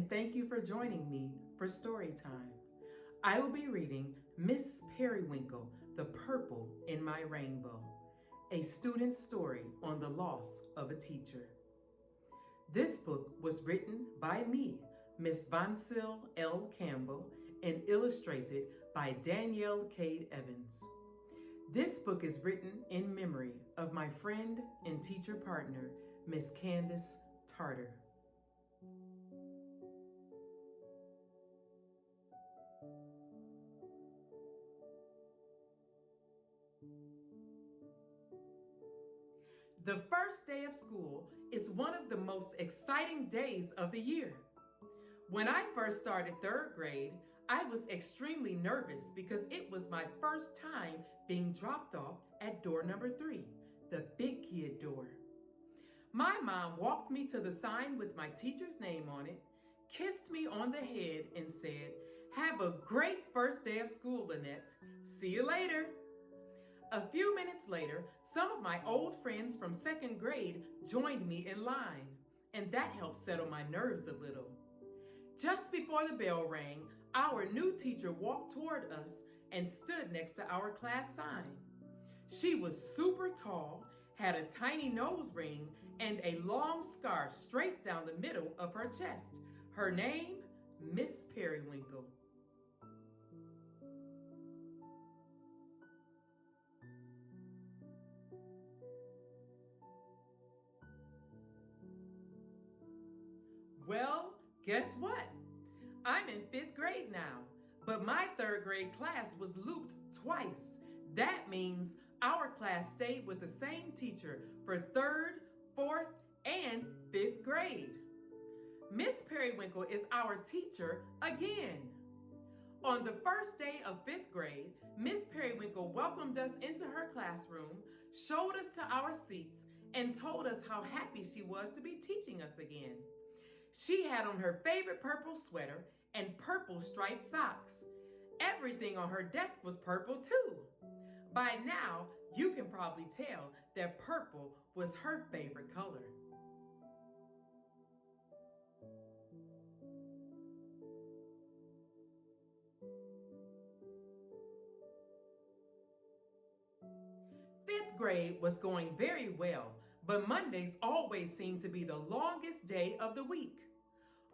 and thank you for joining me for story time. I will be reading Miss Periwinkle, The Purple in My Rainbow, a student's story on the loss of a teacher. This book was written by me, Miss Vancil L. Campbell, and illustrated by Danielle Cade Evans. This book is written in memory of my friend and teacher partner, Miss Candace Tarter. The first day of school is one of the most exciting days of the year. When I first started third grade, I was extremely nervous because it was my first time being dropped off at door number 3, the big kid door. My mom walked me to the sign with my teacher's name on it, kissed me on the head, and said, "Have a great first day of school, Lynette. See you later." A few minutes later, some of my old friends from second grade joined me in line, and that helped settle my nerves a little. Just before the bell rang, our new teacher walked toward us and stood next to our class sign. She was super tall, had a tiny nose ring, and a long scarf straight down the middle of her chest. Her name, Miss Periwinkle. Well, guess what? I'm in 5th grade now, but my 3rd grade class was looped twice. That means our class stayed with the same teacher for 3rd, 4th, and 5th grade. Miss Periwinkle is our teacher again. On the first day of 5th grade, Miss Periwinkle welcomed us into her classroom, showed us to our seats, and told us how happy she was to be teaching us again. She had on her favorite purple sweater and purple striped socks. Everything on her desk was purple too. By now, you can probably tell that purple was her favorite color. Fifth grade was going very well, but Mondays always seemed to be the longest day of the week.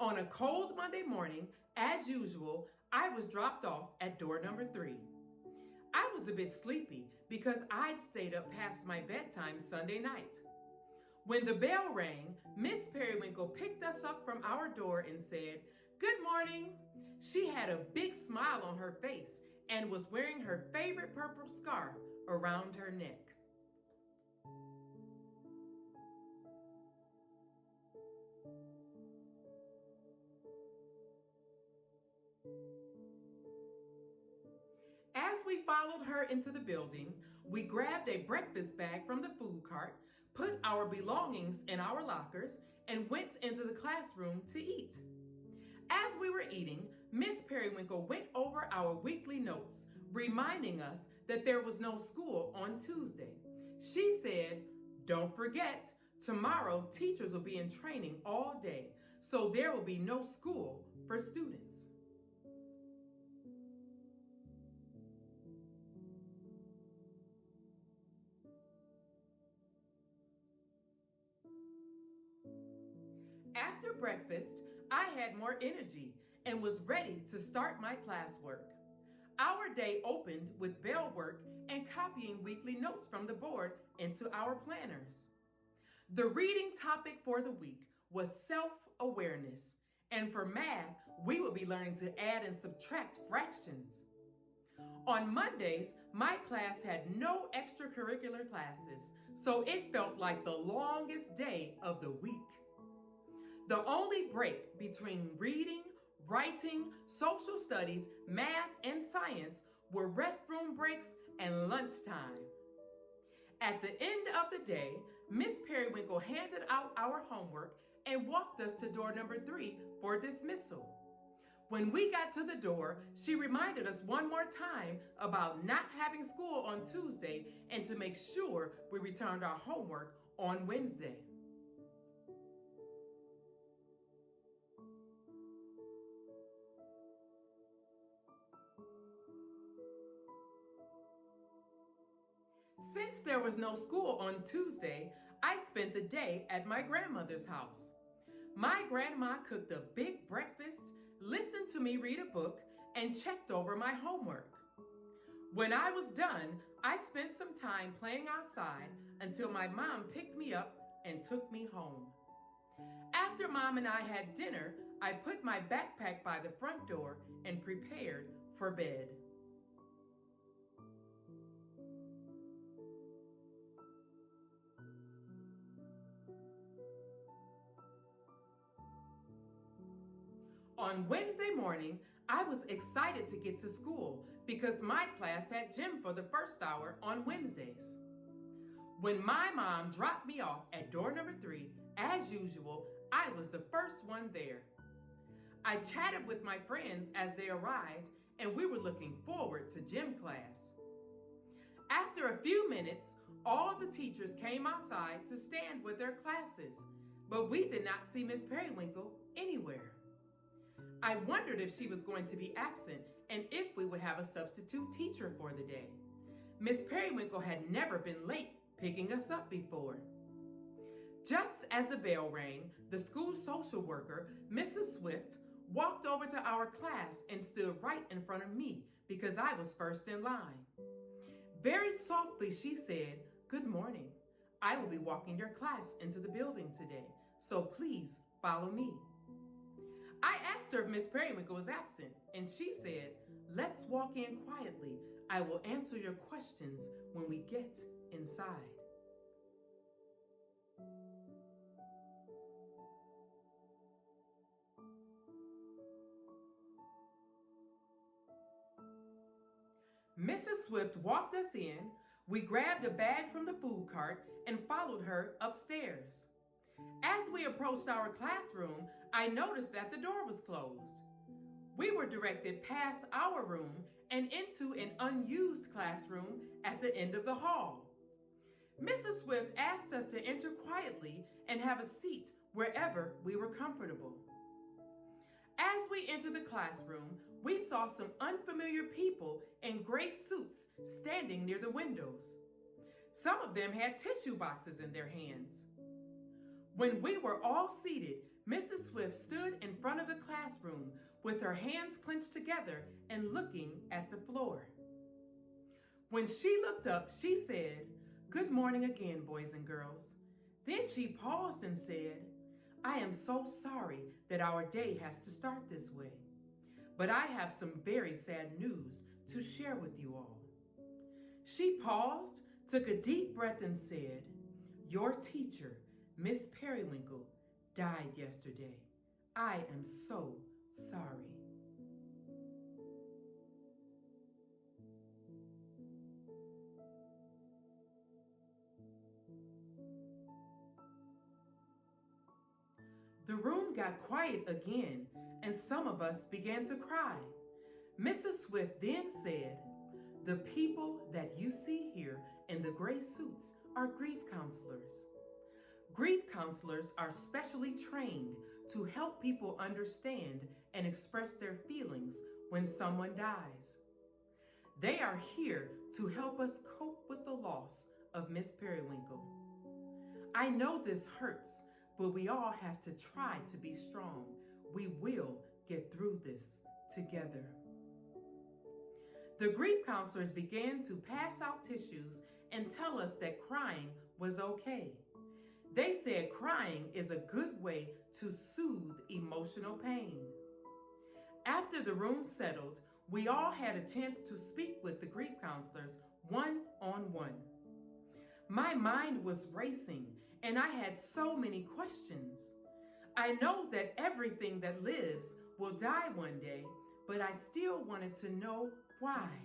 On a cold Monday morning, as usual, I was dropped off at door number 3. I was a bit sleepy because I'd stayed up past my bedtime Sunday night. When the bell rang, Miss Periwinkle picked us up from our door and said, "Good morning." She had a big smile on her face and was wearing her favorite purple scarf around her neck. As we followed her into the building, we grabbed a breakfast bag from the food cart, put our belongings in our lockers, and went into the classroom to eat. As we were eating, Miss Periwinkle went over our weekly notes, reminding us that there was no school on Tuesday. She said, "Don't forget, tomorrow teachers will be in training all day, so there will be no school for students." After breakfast, I had more energy and was ready to start my classwork. Our day opened with bell work and copying weekly notes from the board into our planners. The reading topic for the week was self-awareness, and for math, we would be learning to add and subtract fractions. On Mondays, my class had no extracurricular classes, so it felt like the longest day of the week. The only break between reading, writing, social studies, math, and science were restroom breaks and lunchtime. At the end of the day, Miss Periwinkle handed out our homework and walked us to door number 3 for dismissal. When we got to the door, she reminded us one more time about not having school on Tuesday and to make sure we returned our homework on Wednesday. Since there was no school on Tuesday, I spent the day at my grandmother's house. My grandma cooked a big breakfast, listened to me read a book, and checked over my homework. When I was done, I spent some time playing outside until my mom picked me up and took me home. After Mom and I had dinner, I put my backpack by the front door and prepared for bed. On Wednesday morning, I was excited to get to school because my class had gym for the first hour on Wednesdays. When my mom dropped me off at door number 3, as usual, I was the first one there. I chatted with my friends as they arrived, and we were looking forward to gym class. After a few minutes, all the teachers came outside to stand with their classes, but we did not see Miss Periwinkle anywhere. I wondered if she was going to be absent and if we would have a substitute teacher for the day. Miss Periwinkle had never been late picking us up before. Just as the bell rang, the school social worker, Mrs. Swift, walked over to our class and stood right in front of me because I was first in line. Very softly, she said, "Good morning. I will be walking your class into the building today, so please follow me." I asked her if Miss Periwinkle was absent, and she said, "Let's walk in quietly. I will answer your questions when we get inside." Mrs. Swift walked us in. We grabbed a bag from the food cart and followed her upstairs. As we approached our classroom, I noticed that the door was closed. We were directed past our room and into an unused classroom at the end of the hall. Mrs. Swift asked us to enter quietly and have a seat wherever we were comfortable. As we entered the classroom, we saw some unfamiliar people in gray suits standing near the windows. Some of them had tissue boxes in their hands. When we were all seated, Mrs. Swift stood in front of the classroom with her hands clenched together and looking at the floor. When she looked up, she said, "Good morning again, boys and girls." Then she paused and said, "I am so sorry that our day has to start this way, but I have some very sad news to share with you all." She paused, took a deep breath and said, "Your teacher, Miss Periwinkle, died yesterday. I am so sorry." The room got quiet again, and some of us began to cry. Mrs. Swift then said, "The people that you see here in the gray suits are grief counselors. Grief counselors are specially trained to help people understand and express their feelings when someone dies. They are here to help us cope with the loss of Miss Periwinkle. I know this hurts, but we all have to try to be strong. We will get through this together." The grief counselors began to pass out tissues and tell us that crying was okay. They said crying is a good way to soothe emotional pain. After the room settled, we all had a chance to speak with the grief counselors one-on-one. My mind was racing, and I had so many questions. I know that everything that lives will die one day, but I still wanted to know why.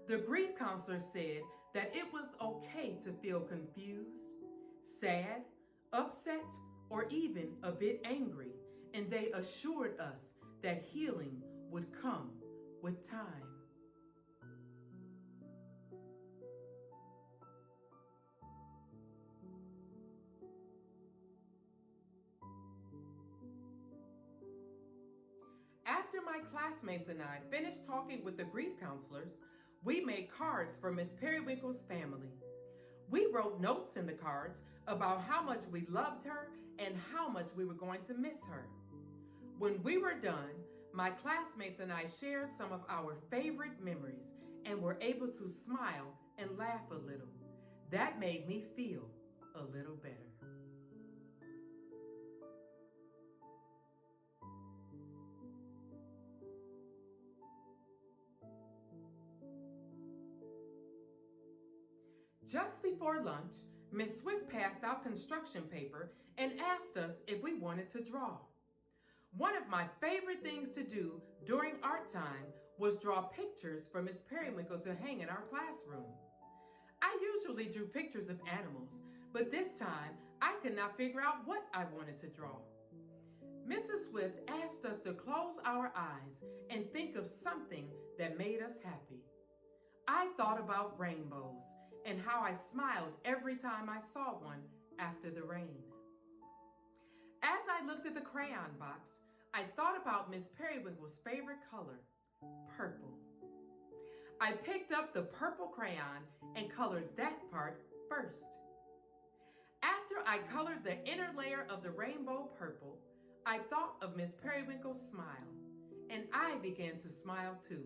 The grief counselor said that it was okay to feel confused, sad, upset, or even a bit angry, and they assured us that healing would come with time. After my classmates and I finished talking with the grief counselors, we made cards for Miss Periwinkle's family. We wrote notes in the cards about how much we loved her and how much we were going to miss her. When we were done, my classmates and I shared some of our favorite memories and were able to smile and laugh a little. That made me feel a little better. Just before lunch, Miss Swift passed out construction paper and asked us if we wanted to draw. One of my favorite things to do during art time was draw pictures for Miss Periwinkle to hang in our classroom. I usually drew pictures of animals, but this time I could not figure out what I wanted to draw. Mrs. Swift asked us to close our eyes and think of something that made us happy. I thought about rainbows and how I smiled every time I saw one after the rain. As I looked at the crayon box, I thought about Miss Periwinkle's favorite color, purple. I picked up the purple crayon and colored that part first. After I colored the inner layer of the rainbow purple, I thought of Miss Periwinkle's smile, and I began to smile too.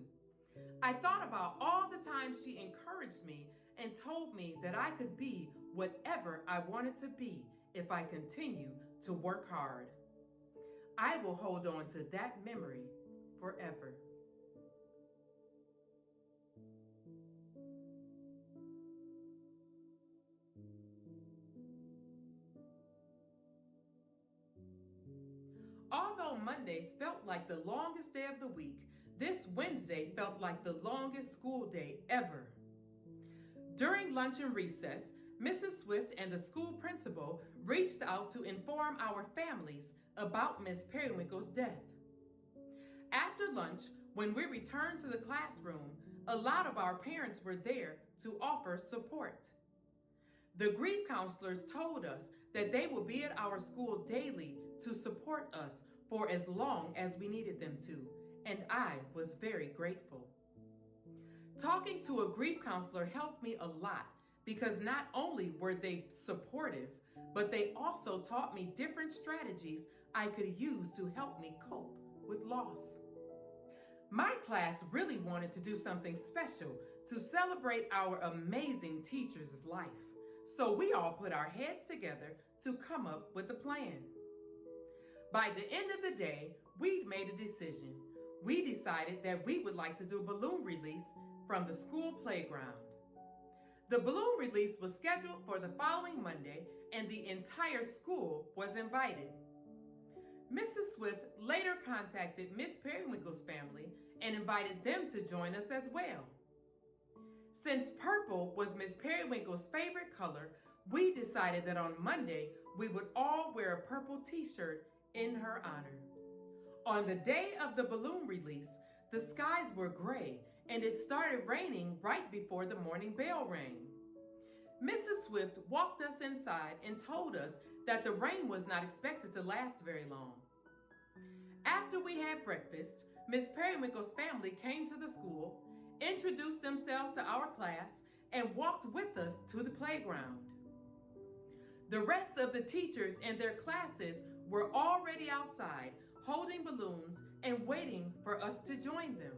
I thought about all the times she encouraged me and told me that I could be whatever I wanted to be if I continue to work hard. I will hold on to that memory forever. Although Mondays felt like the longest day of the week, this Wednesday felt like the longest school day ever. During lunch and recess, Mrs. Swift and the school principal reached out to inform our families about Miss Periwinkle's death. After lunch, when we returned to the classroom, a lot of our parents were there to offer support. The grief counselors told us that they would be at our school daily to support us for as long as we needed them to, and I was very grateful. Talking to a grief counselor helped me a lot because not only were they supportive, but they also taught me different strategies I could use to help me cope with loss. My class really wanted to do something special to celebrate our amazing teacher's life, so we all put our heads together to come up with a plan. By the end of the day, we'd made a decision. We decided that we would like to do a balloon release from the school playground. The balloon release was scheduled for the following Monday, and the entire school was invited. Mrs. Swift later contacted Miss Periwinkle's family and invited them to join us as well. Since purple was Miss Periwinkle's favorite color, we decided that on Monday we would all wear a purple t-shirt in her honor. On the day of the balloon release, the skies were gray and it started raining right before the morning bell rang. Mrs. Swift walked us inside and told us that the rain was not expected to last very long. After we had breakfast, Miss Periwinkle's family came to the school, introduced themselves to our class, and walked with us to the playground. The rest of the teachers and their classes were already outside, holding balloons and waiting for us to join them.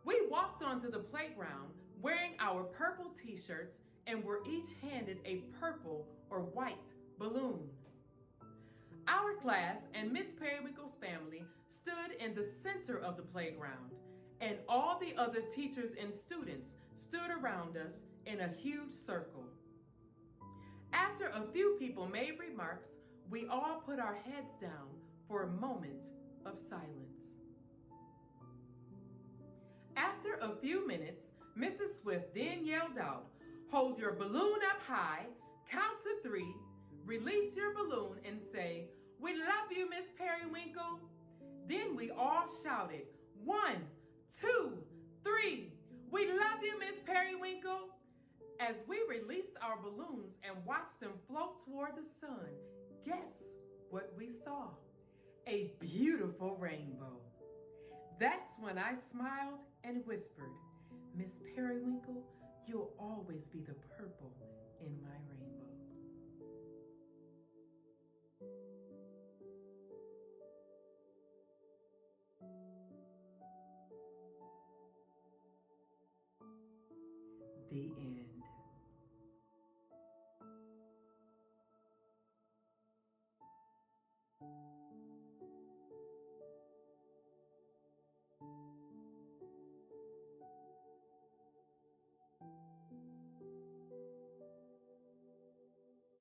We walked onto the playground wearing our purple t-shirts and were each handed a purple or white balloon. Our class and Miss Periwinkle's family stood in the center of the playground, and all the other teachers and students stood around us in a huge circle. After a few people made remarks, we all put our heads down for a moment of silence. After a few minutes, Mrs. Swift then yelled out, "Hold your balloon up high, count to 3, release your balloon and say, 'We love you, Miss Periwinkle.'" Then we all shouted, 1, 2, 3, "We love you, Miss Periwinkle." As we released our balloons and watched them float toward the sun, guess what we saw? A beautiful rainbow. That's when I smiled and whispered, Miss Periwinkle, you'll always be the purple in my rainbow. The end.